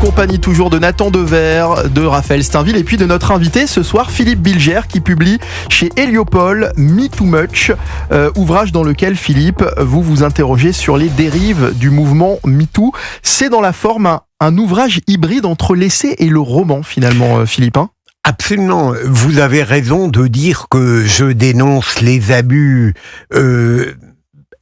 compagnie toujours de Nathan Dever, de Raphaël Steinville et puis de notre invité ce soir, Philippe Bilger, qui publie chez Heliopol Me Too Much, ouvrage dans lequel, Philippe, vous vous interrogez sur les dérives du mouvement MeToo. C'est dans la forme un ouvrage hybride entre l'essai et le roman, finalement, Philippe. Absolument. Vous avez raison de dire que je dénonce les abus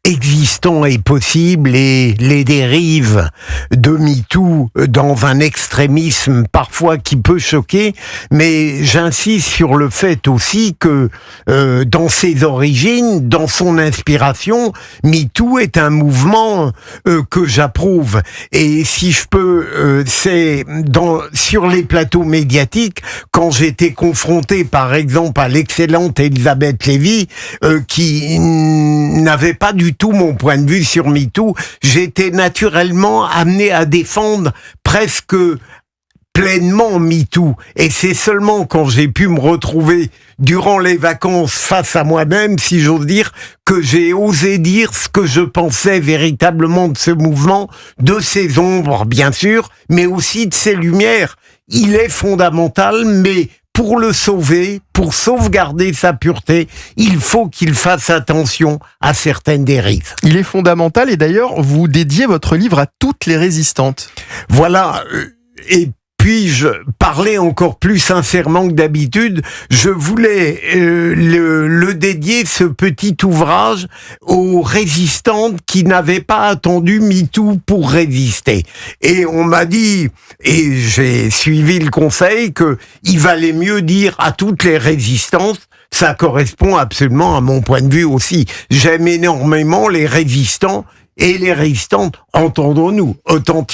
existants et possibles et les dérives de MeToo dans un extrémisme parfois qui peut choquer, mais j'insiste sur le fait aussi que dans ses origines, dans son inspiration, MeToo est un mouvement que j'approuve. Et si je peux, c'est sur les plateaux médiatiques, quand j'étais confronté par exemple à l'excellente Elisabeth Lévy, qui n'avait pas du tout mon point de vue sur MeToo, j'étais naturellement amené à défendre presque pleinement MeToo. Et c'est seulement quand j'ai pu me retrouver durant les vacances face à moi-même, si j'ose dire, que j'ai osé dire ce que je pensais véritablement de ce mouvement, de ses ombres, bien sûr, mais aussi de ses lumières. Il est fondamental, mais pour le sauver, pour sauvegarder sa pureté, il faut qu'il fasse attention à certaines dérives. Il est fondamental et d'ailleurs, vous dédiez votre livre à toutes les résistantes. Voilà, et puis-je parler encore plus sincèrement que d'habitude, je voulais le dédier, ce petit ouvrage, aux résistantes qui n'avaient pas attendu MeToo pour résister. Et on m'a dit, et j'ai suivi le conseil, que il valait mieux dire à toutes les résistantes. Ça correspond absolument à mon point de vue aussi. J'aime énormément les résistants et les résistantes, entendons-nous, authentiques.